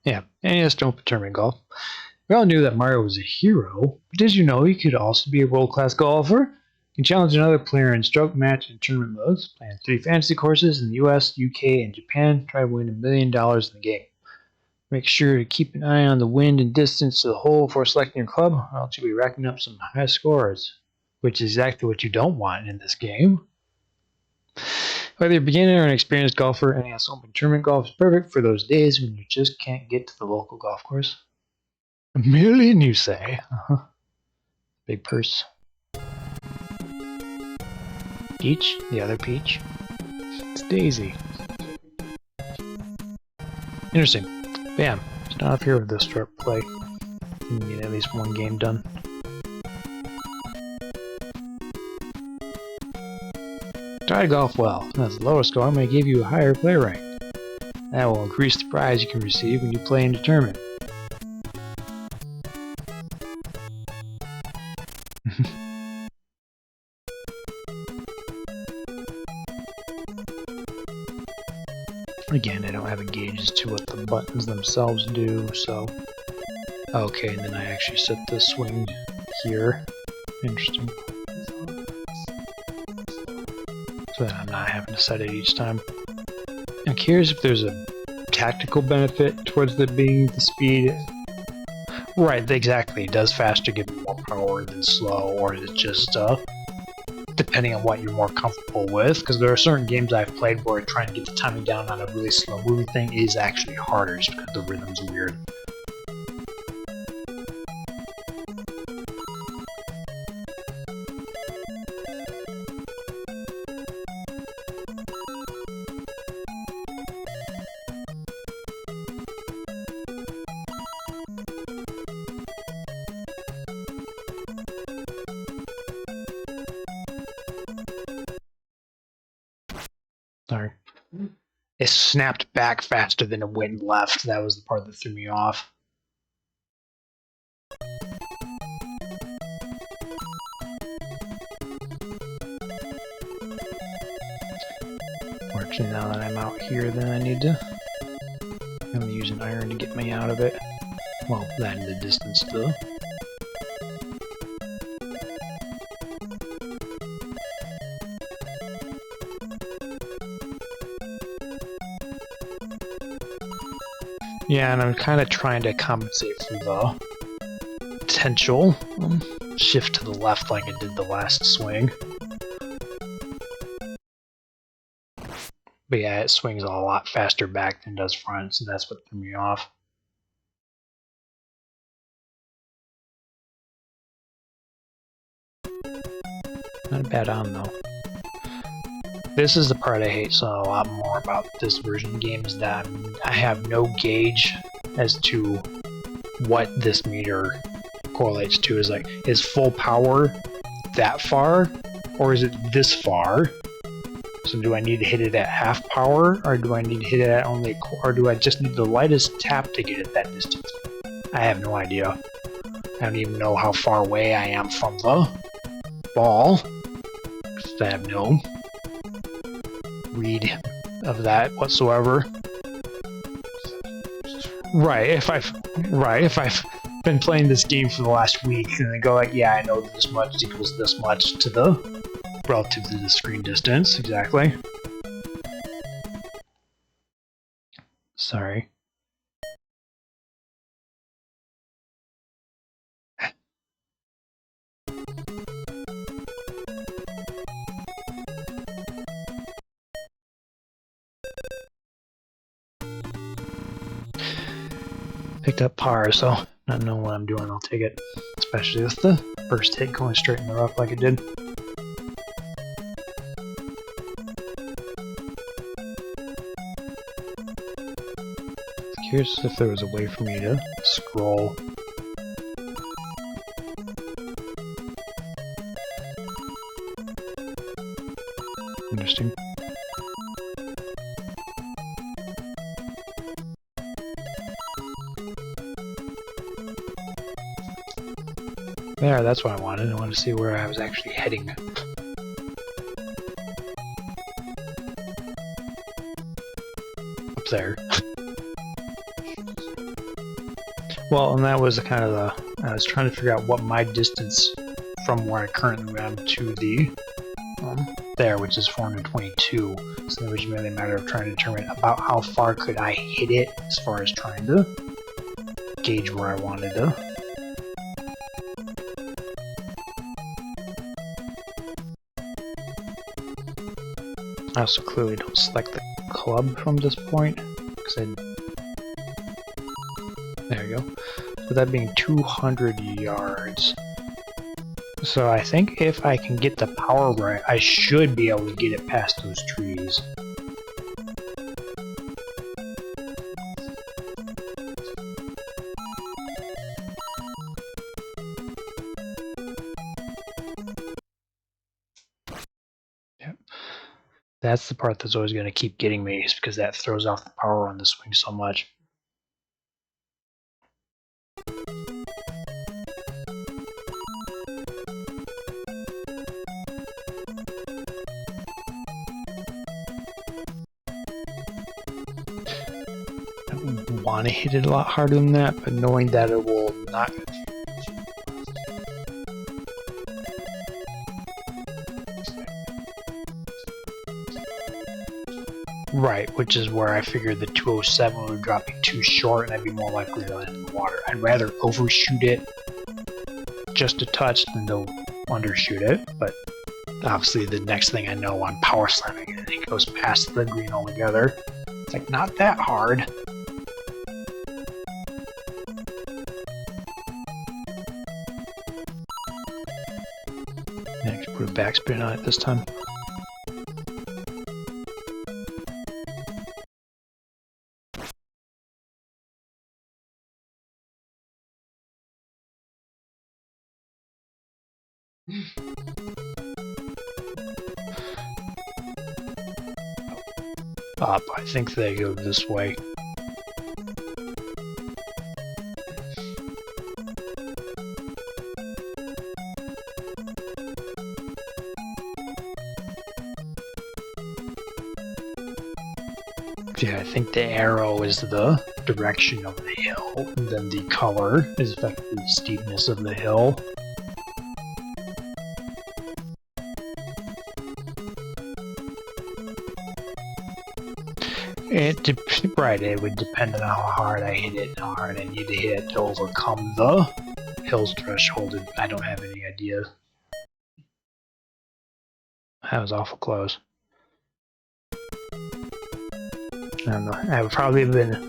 Yeah, NES Open Tournament Golf. We all knew that Mario was a hero, but did you know he could also be a world-class golfer? He challenged another player in stroke match and tournament modes, playing 3 fantasy courses in the US, UK, and Japan, try to win $1 million in the game. Make sure to keep an eye on the wind and distance to the hole before selecting your club, or else you'll be racking up some high scores, which is exactly what you don't want in this game. Whether you're a beginner or an experienced golfer, NES Open Tournament Golf is perfect for those days when you just can't get to the local golf course. A million, you say? Big purse. Peach? The other Peach? It's Daisy. Interesting. Bam. Start off here with this short play. And get at least one game done. Try to golf well. That's the lower score may give you a higher play rank. That will increase the prize you can receive when you play in the tournament. Again, I don't have a gauge as to what the buttons themselves do, so... Okay, and then I actually set the swing here. Interesting. So that I'm not having to set it each time. I'm curious if there's a tactical benefit towards the being the speed. Right, exactly. It does faster give more power than slow, or is it just depending on what you're more comfortable with? Because there are certain games I've played where trying to get the timing down on a really slow moving thing is actually harder just because the rhythm's weird. Sorry. It snapped back faster than it went left. That was the part that threw me off. Fortunately, now that I'm out here, then I need to... I'm going to use an iron to get me out of it. Well, that in the distance, though. Yeah, and I'm kind of trying to compensate for the potential shift to the left like it did the last swing. But yeah, it swings a lot faster back than it does front, so that's what threw me off. Not a bad on, though. This is the part I hate so a lot more about this version of the game, is that I have no gauge as to what this meter correlates to. Is like, is full power that far, or is it this far? So do I need to hit it at half power, or do I need to hit it at only, or do I just need the lightest tap to get it that distance? I have no idea. I don't even know how far away I am from the ball. I have no read of that whatsoever. Right, if I've been playing this game for the last week and I go like, yeah, I know this much equals this much to the relative to the screen distance, exactly. Sorry. Picked up par, so not knowing what I'm doing, I'll take it. Especially with the first hit going straight in the rough like it did. Curious if there was a way for me to scroll. Interesting. There, that's what I wanted. I wanted to see where I was actually heading. Up there. Well, and that was kind of I was trying to figure out what my distance from where I currently am to the there, which is 422. So it was really a matter of trying to determine about how far could I hit it as far as trying to gauge where I wanted to. I also clearly don't select the club from this point, because there you go. So that being 200 yards. So I think if I can get the power right, I should be able to get it past those trees. Yep. That's the part that's always going to keep getting me, is because that throws off the power on the swing so much. Want to hit it a lot harder than that, but knowing that it will not. Right, which is where I figured the 207 would drop me too short and I'd be more likely to land in the water. I'd rather overshoot it just a touch than to undershoot it, but obviously the next thing I know, I'm power slamming it and it goes past the green altogether. It's like, not that hard. Actually put a backspin on it this time. Up, I think they go this way. Yeah, I think the arrow is the direction of the hill, and then the color is effectively the steepness of the hill. Right, it would depend on how hard I hit it and how hard I need to hit it to overcome the hill's threshold, and I don't have any idea. That was awful close. I don't know. I would probably have been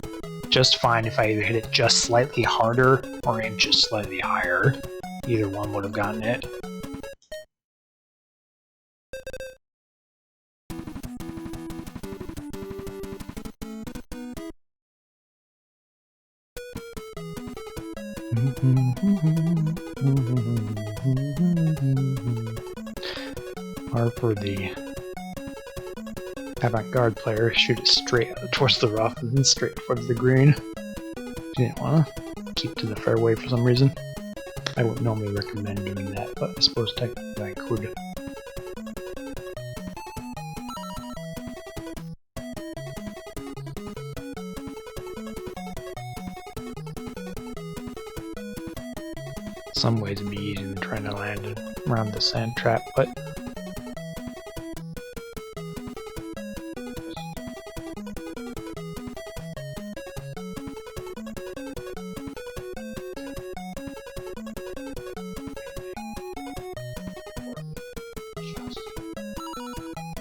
just fine if I either hit it just slightly harder or aimed just slightly higher. Either one would have gotten it. Or for the avant-garde player, shoot it straight towards the rough and then straight towards the green. You didn't want to keep to the fairway for some reason. I wouldn't normally recommend doing that, but I suppose technically I could. Some ways it'd be easier than trying to land around the sand trap, but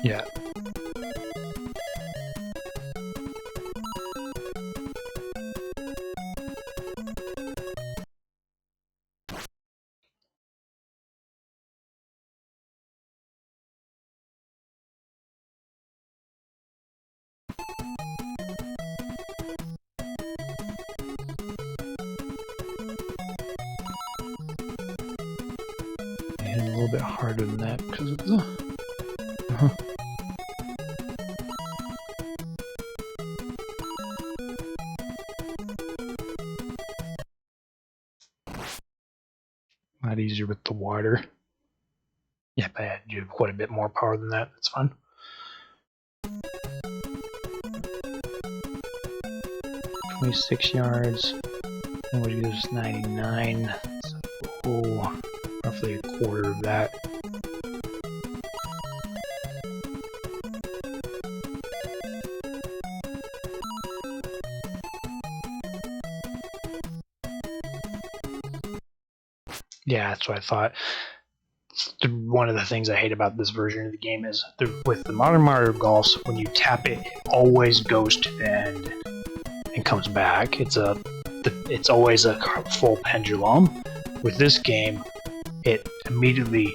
yeah. And a little bit harder than that because of the a lot easier with the water. Yep, I had to do quite a bit more power than that. That's fine. 26 yards. And what gives us 99? So, roughly a quarter of that. Yeah, that's what I thought. One of the things I hate about this version of the game is with the modern Mario Golfs, when you tap it, it always goes to the end and comes back. It's always a full pendulum. With this game, it immediately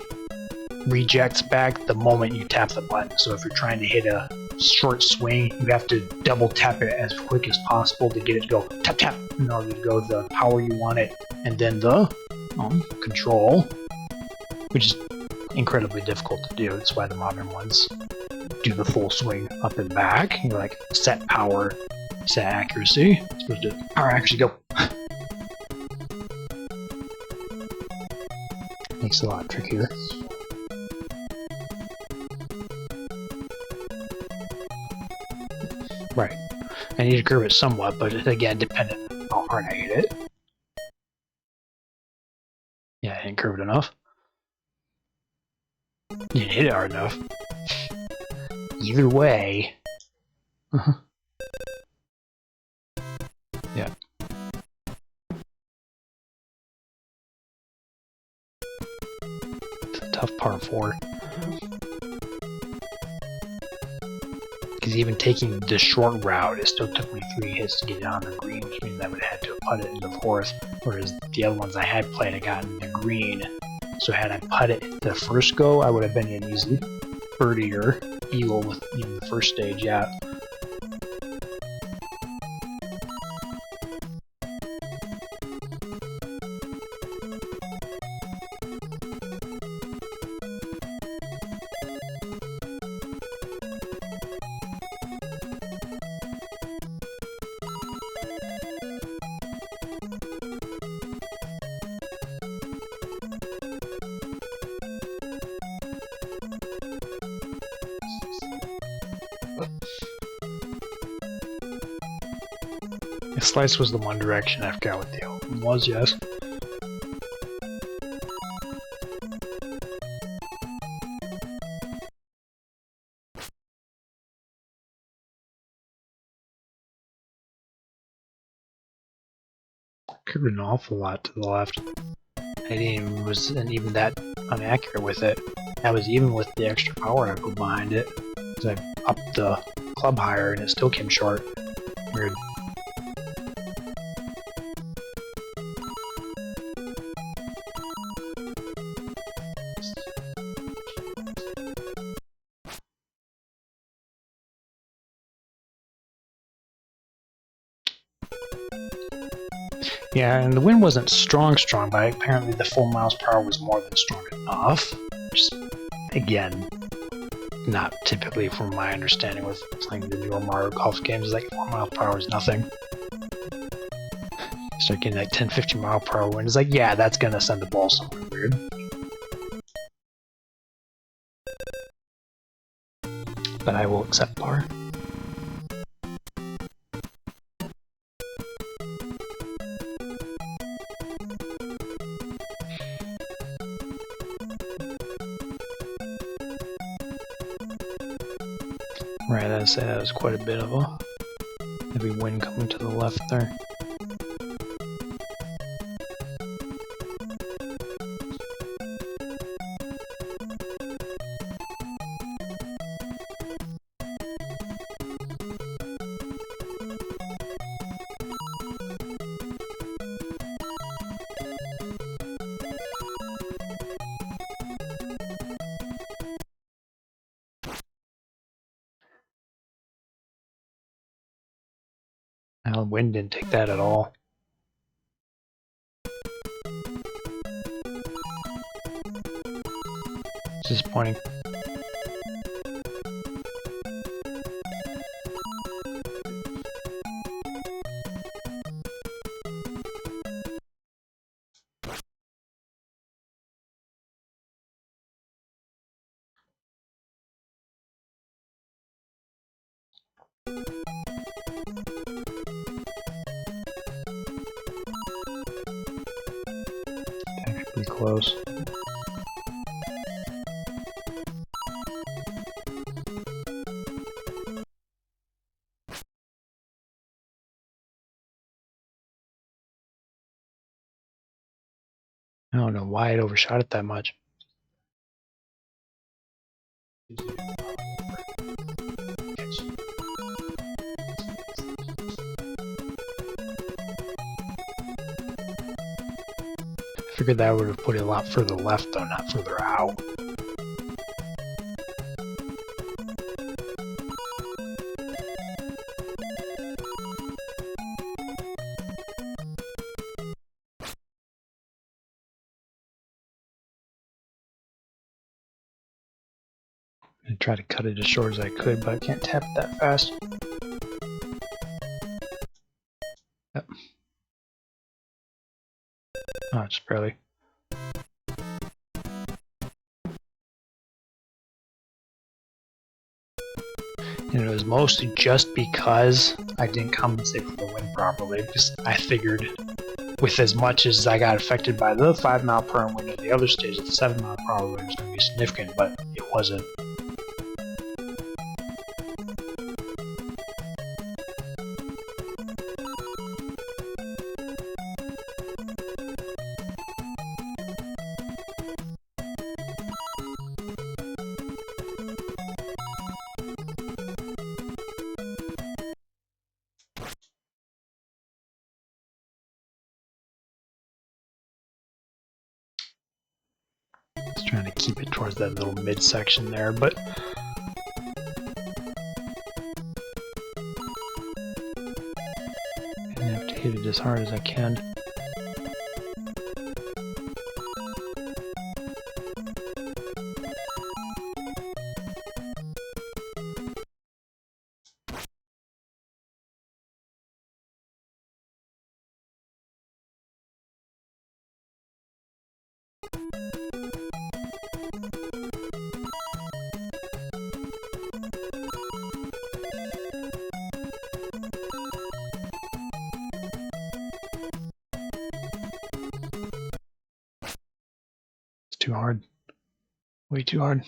rejects back the moment you tap the button. So if you're trying to hit a short swing, you have to double tap it as quick as possible to get it to go tap tap in order to go the power you want it, and then the control, which is incredibly difficult to do. That's why the modern ones do the full swing up and back. You're like set power, set accuracy. It's supposed to power accuracy go. Makes it a lot trickier. Right. I need to curve it somewhat, but again, dependent on how hard I hit it. Yeah, I didn't curve it enough. You didn't hit it hard enough. Either way. Yeah. It's a tough par 4. Because even taking the short route, it still took me 3 hits to get it on the green, which means I would have had to putt it into the 4th. Whereas the other ones I had played, I got in the green. So had I put it the first go, I would have been an easy birdie or eagle with even the first stage, yeah. If slice was the one direction, I forgot what the other one was, yes. Could have an awful lot to the left. I wasn't even that inaccurate with it. I was even with the extra power I put behind it. Because I upped the club higher and it still came short. Weird. Yeah, and the wind wasn't strong, but apparently the 4 miles per hour was more than strong enough. Just, again, not typically from my understanding with playing the newer Mario Golf games, like 4 miles per hour is nothing. Start getting like 10, 15 mile per hour wind, it's like, yeah, that's gonna send the ball somewhere weird. But I will accept par. Right, I'd say that was quite a bit of a heavy wind coming to the left there. Now the wind didn't take that at all. It's disappointing. Pretty close. I don't know why it overshot it that much. I figured that would have put it a lot further left though, not further out. I tried to cut it as short as I could, but I can't tap it that fast. Yep. Oh, just barely. And it was mostly just because I didn't compensate for the wind properly. Because I figured with as much as I got affected by the 5 mile per hour wind at the other stage, the 7 mile per hour wind was going to be significant, but it wasn't. Just trying to keep it towards that little midsection there, but I have to hit it as hard as I can. Too hard. Way too hard.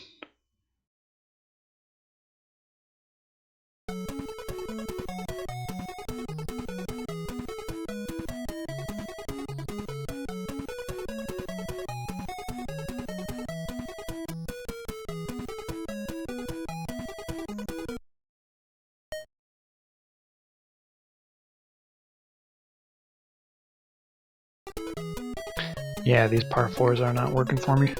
Yeah, these par 4s are not working for me.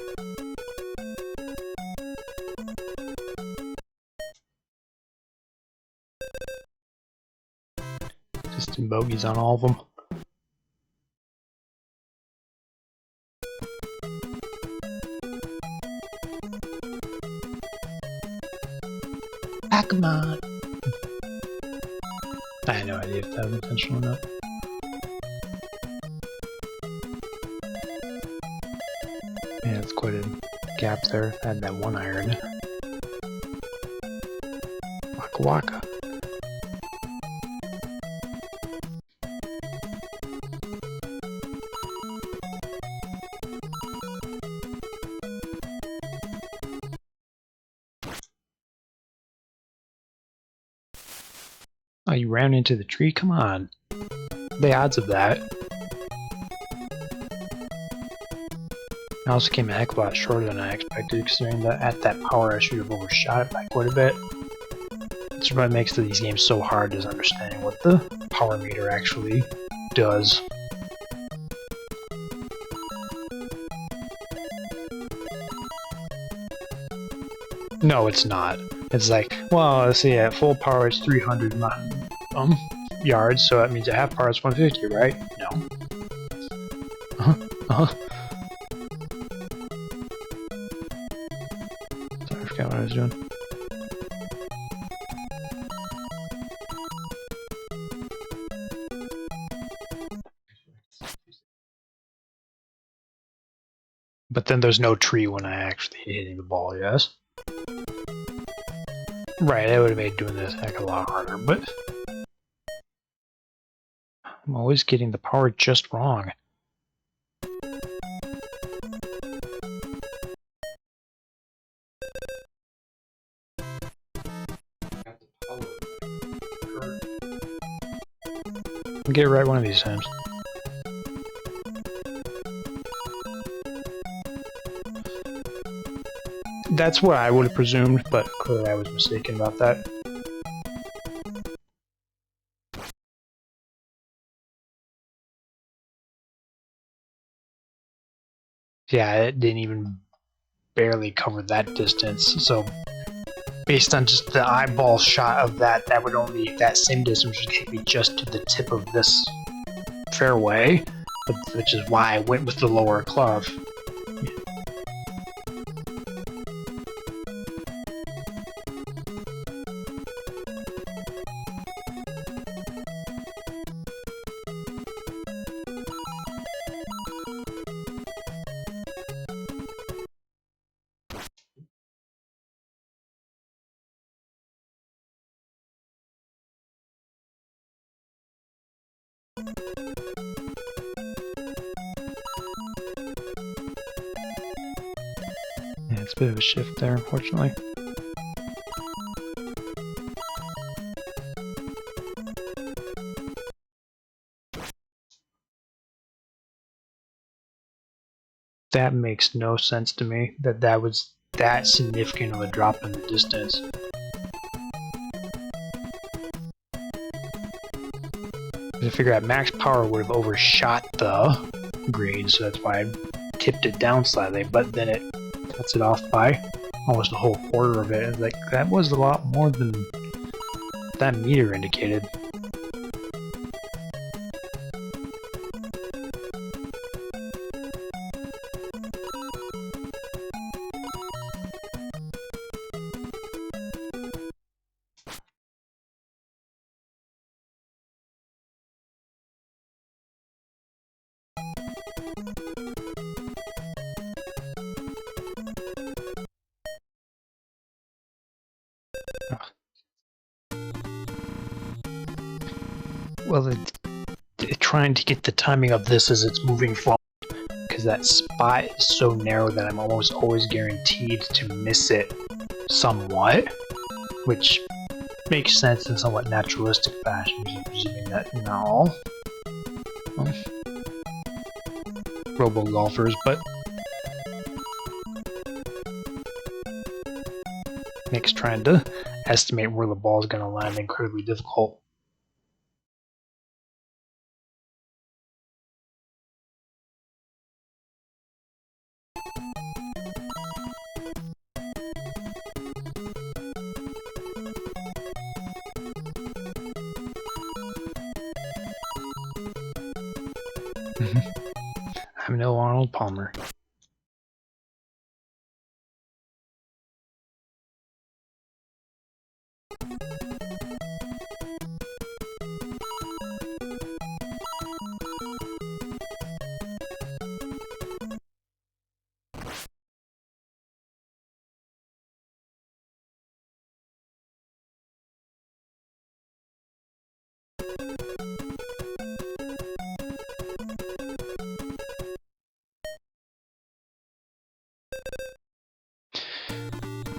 Just in bogeys on all of them. Ah, come on. I had no idea if that was intentional or not. Yeah, it's quite a gap there. I had that 1 iron. Waka waka. Oh, you ran into the tree? Come on. The odds of that. I also came a heck of a lot shorter than I expected, considering that at that power I should have overshot it by quite a bit. That's what makes these games so hard, is understanding what the power meter actually does. No, it's not. It's like, well, let's see, at full power it's 300 yards, so that means at half power it's 150, right? No. Sorry, I forgot what I was doing. But then there's no tree when I actually hitting the ball, yes? Right, that would have made doing this a heck of a lot harder, but I'm always getting the power just wrong. get it right one of these times. That's what I would have presumed, but clearly I was mistaken about that. Yeah, it didn't even barely cover that distance, so based on just the eyeball shot of that, that same distance would take me just to the tip of this fairway, which is why I went with the lower club. Yeah, it's a bit of a shift there, unfortunately. That makes no sense to me, that was that significant of a drop in the distance. I figure at max power would have overshot the grade, so that's why I tipped it down slightly, but then it cuts it off by almost a whole quarter of it. Like, that was a lot more than that meter indicated. Well, trying to get the timing of this as it's moving forward, because that spot is so narrow that I'm almost always guaranteed to miss it somewhat, which makes sense in somewhat naturalistic fashion, presuming that no. Well, robo golfers, but makes trying to estimate where the ball is going to land incredibly difficult. I'm no Arnold Palmer.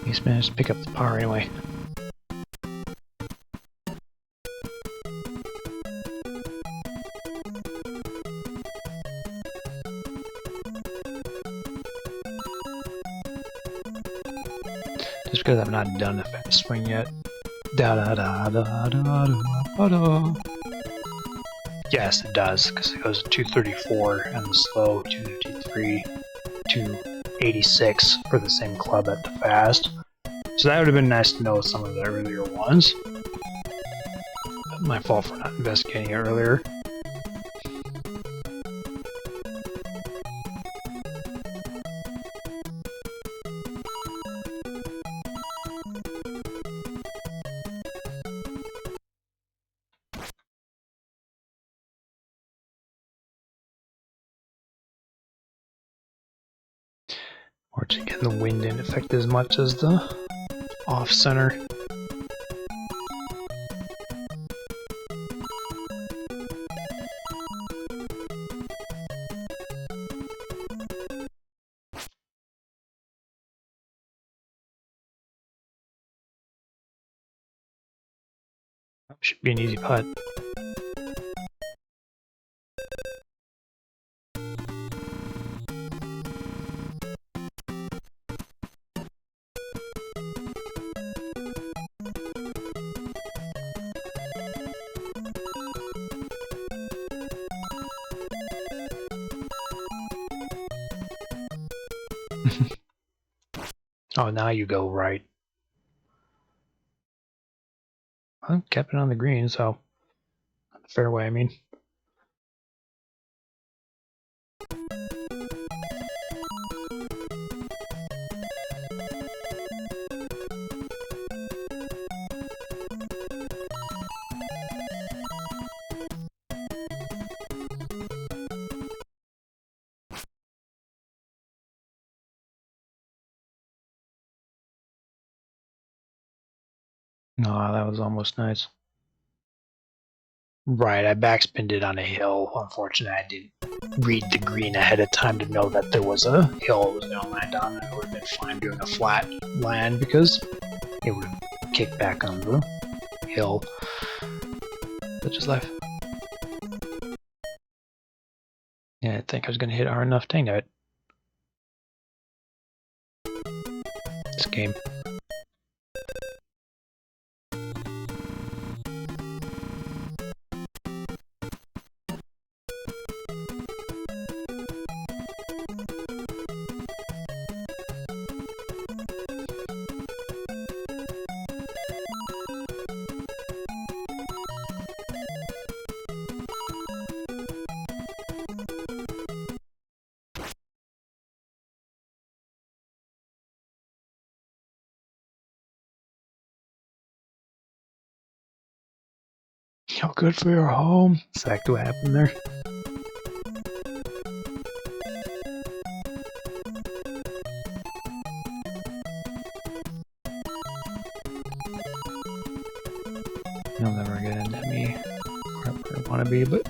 He's managed to pick up the par anyway. Just because I'm not done if I swing yet. Da da da da da da da. Yes, it does, because it goes 234 and the slow 253, 286 for the same club at the fast. So that would have been nice to know some of the earlier ones. My fault for not investigating it earlier. Or again, the wind didn't affect as much as the off-center. Should be an easy putt. Oh, now you go right. I kept it on the green, so on the fairway, I mean. Oh, that was almost nice. Right, I backspinned it on a hill. Unfortunately, I didn't read the green ahead of time to know that there was a hill I was going to land on. I would have been fine doing a flat land because it would have kicked back on the hill. Such is life. Yeah, I think I was going to hit hard enough. Dang it. This game. How good for your home. Exactly what happened there. You'll never get into me where I want to be, but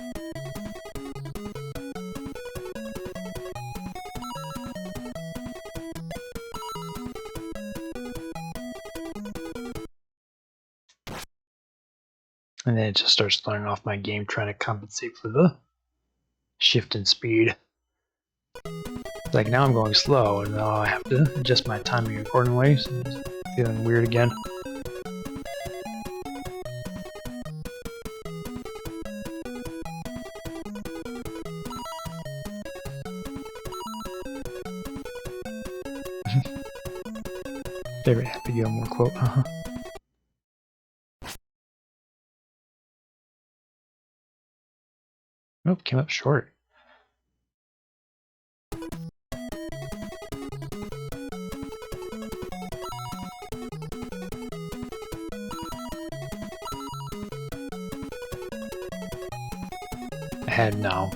and then it just starts throwing off my game trying to compensate for the shift in speed. Like now I'm going slow and now I have to adjust my timing accordingly, so it's feeling weird again. Favorite Happy Gilmore quote, Nope, came up short.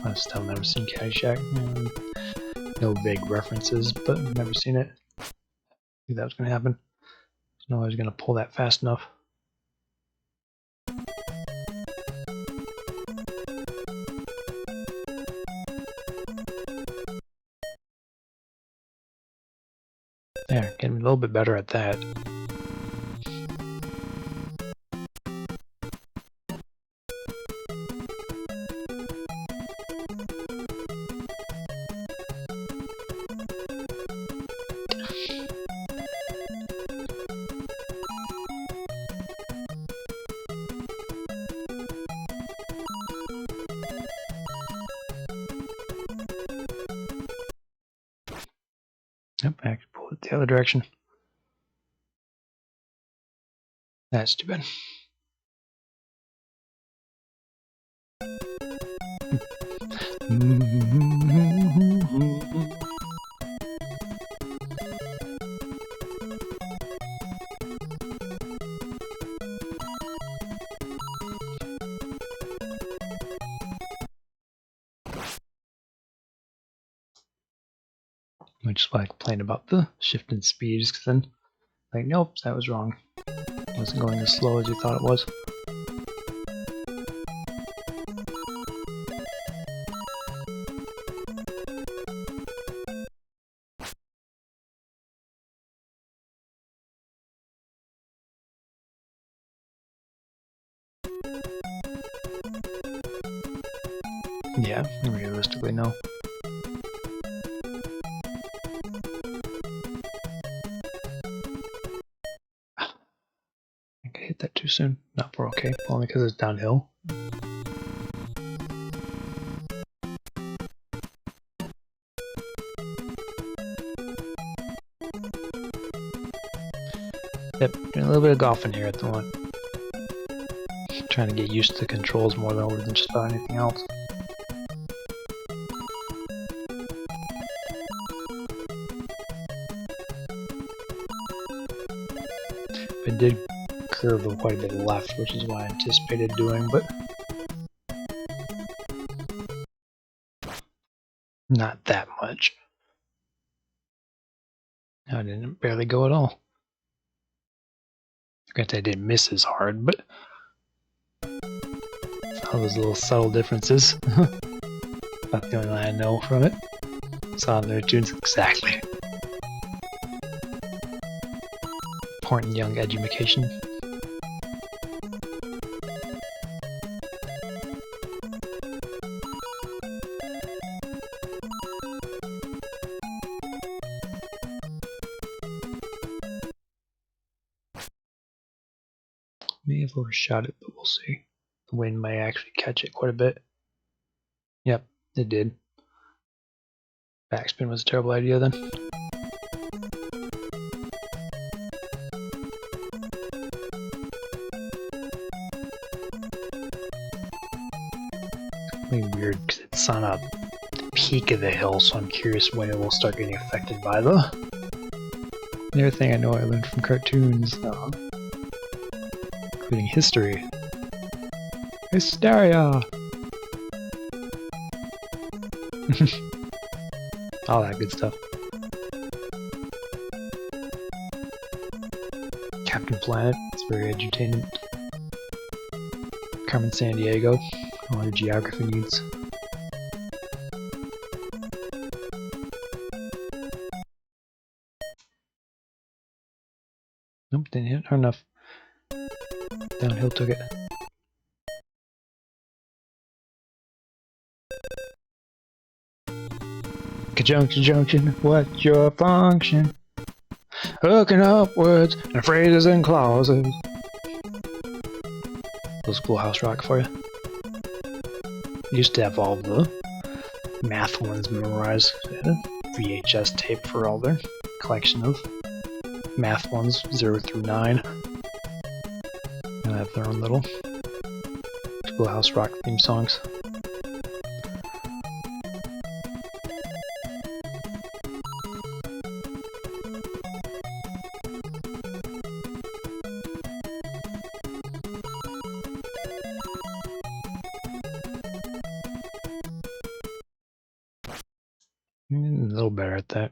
I've still never seen Caddyshack. No vague references, but I've never seen it. I knew that was going to happen. Didn't know I was going to pull that fast enough. There, getting a little bit better at that. Yep, I can pull it the other direction. That's too bad. Which is why I complained about the shift in speeds, because then, like, nope, that was wrong. It wasn't going as slow as you thought it was. Yeah, realistically, no. I think I hit that too soon. No, we're okay. Only because it's downhill. Yep, doing a little bit of golfing here at the moment. Trying to get used to the controls more than just about anything else. It did curve quite a bit left, which is what I anticipated doing, but not that much. I didn't barely go at all. Granted, I didn't miss as hard, but all those little subtle differences. About the only line I know from it. Saw their tunes exactly. Important young education. May have overshot it, but we'll see. The wind may actually catch it quite a bit. Yep, it did. Backspin was a terrible idea then. Really weird because it's on a peak of the hill, so I'm curious when it will start getting affected by the other thing I know I learned from cartoons, including history. Hysteria! All that good stuff. Captain Planet, it's very edutainment. Carmen Sandiego, all your geography needs. Nope, didn't hit hard enough. Downhill took it. Conjunction, what's your function? Hooking upwards and phrases and clauses. Little schoolhouse rock for you. Used to have all the math ones memorized. They had a VHS tape for all their collection of math ones, 0 through 9. They have their own little schoolhouse rock theme songs. A little better at that.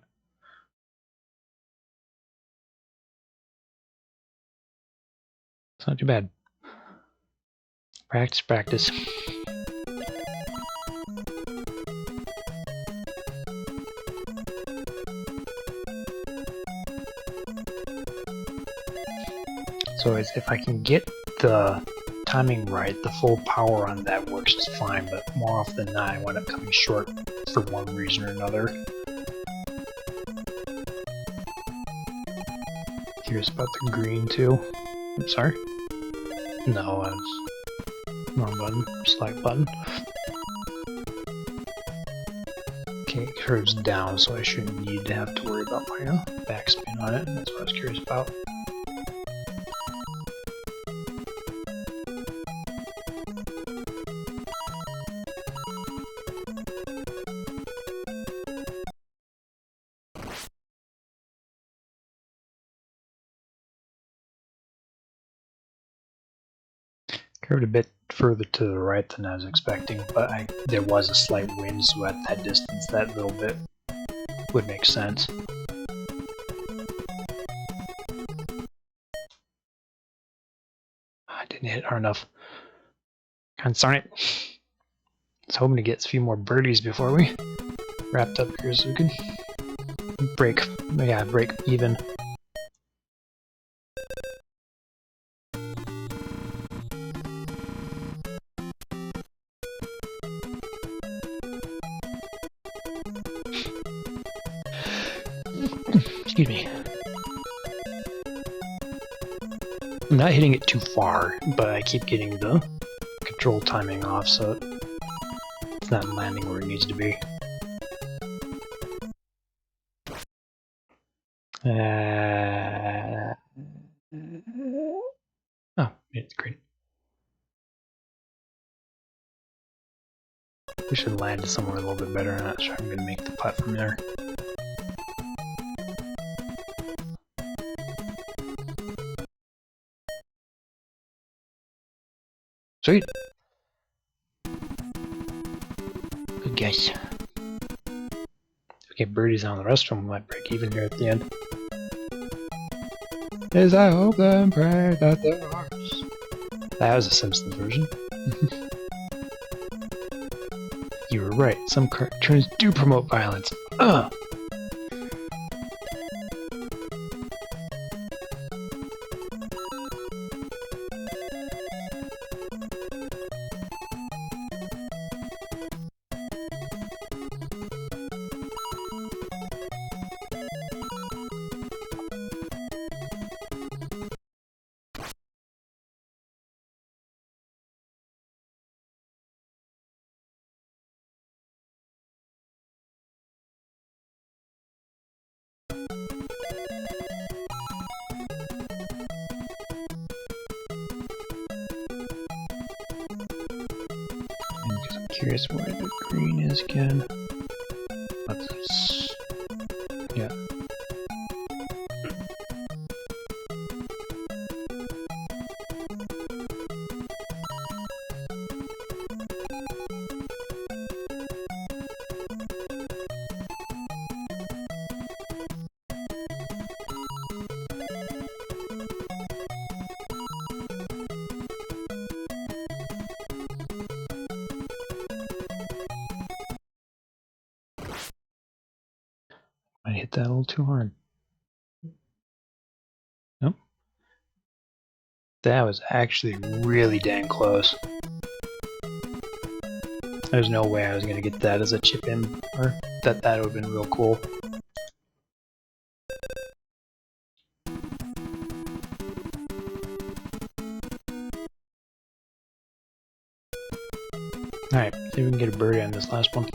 It's not too bad. Practice, practice. So if I can get the timing right, the full power on that works just fine, but more often than not I wind up coming short for one reason or another. Curious about the green too. I'm sorry. No, I was wrong button. Select button. Okay, it curves down, so I shouldn't need to have to worry about my backspin on it. That's what I was curious about. Curved a bit further to the right than I was expecting, but there was a slight wind, so at that distance, that little bit would make sense. I didn't hit hard enough. Darn it. I was hoping to get a few more birdies before we wrapped up here so we can break even. Excuse me. I'm not hitting it too far, but I keep getting the control timing off, so it's not landing where it needs to be. Oh, it's great. We should land somewhere a little bit better. I'm not sure I'm going to make the putt from there. Sweet. Good guess. If we get birdies on the rest of them, we might break even here at the end. As I hope and pray that there are. That was a Simpsons version. You were right. Some cartoons do promote violence. Ugh! Curious where the green is again. Let's... yeah. I hit that a little too hard. Nope. That was actually really dang close. There's no way I was gonna get that as a chip in, or that would have been real cool. Alright, see if we can get a birdie on this last one.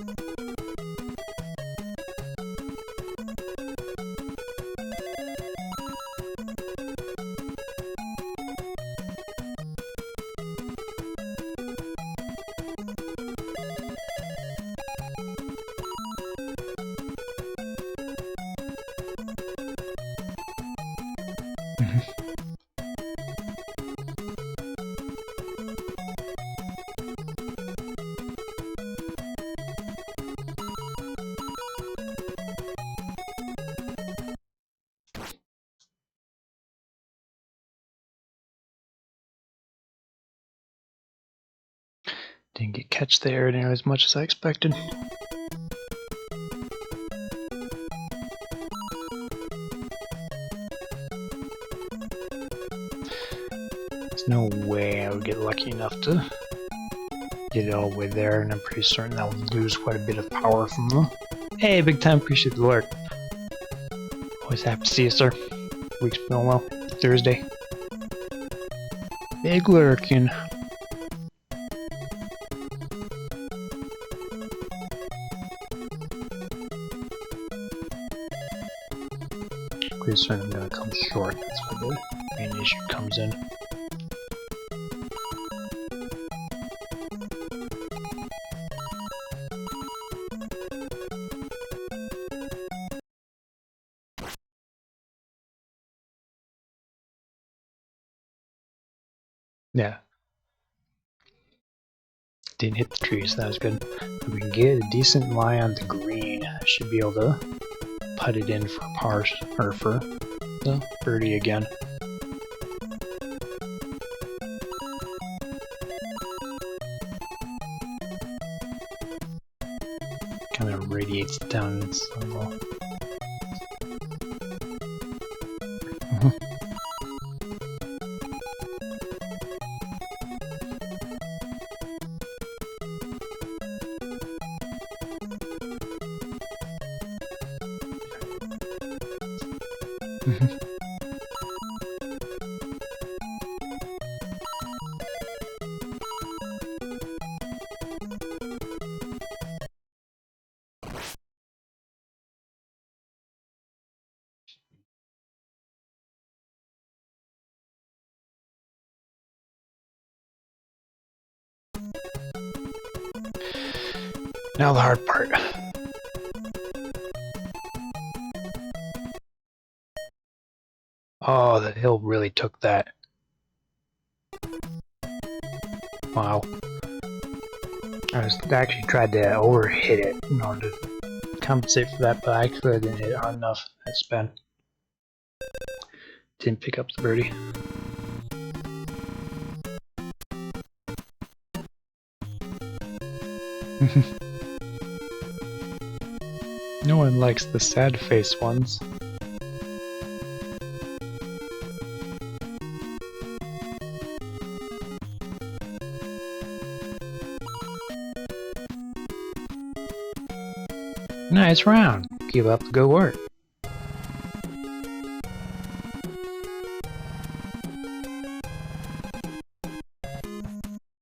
Didn't get catch there near as much as I expected. There's no way I would get lucky enough to get it all the way there, and I'm pretty certain I'll lose quite a bit of power from them. Hey, big time, appreciate the alert. Always happy to see you, sir. Week's going well. Thursday. Big lurking. Pretty soon I'm gonna come short. That's where the main issue comes in. Yeah. Didn't hit the tree, so that was good. If we can get a decent lie on the green, I should be able to put it in for par, or for the birdie again. Kind of radiates down so low. Now the hard part. Oh, the hill really took that. Wow. I actually tried to overhit it in order to compensate for that, but I actually didn't hit it hard enough. That spin. Didn't pick up the birdie. No one likes the sad face ones. Nice round. Keep up the good work.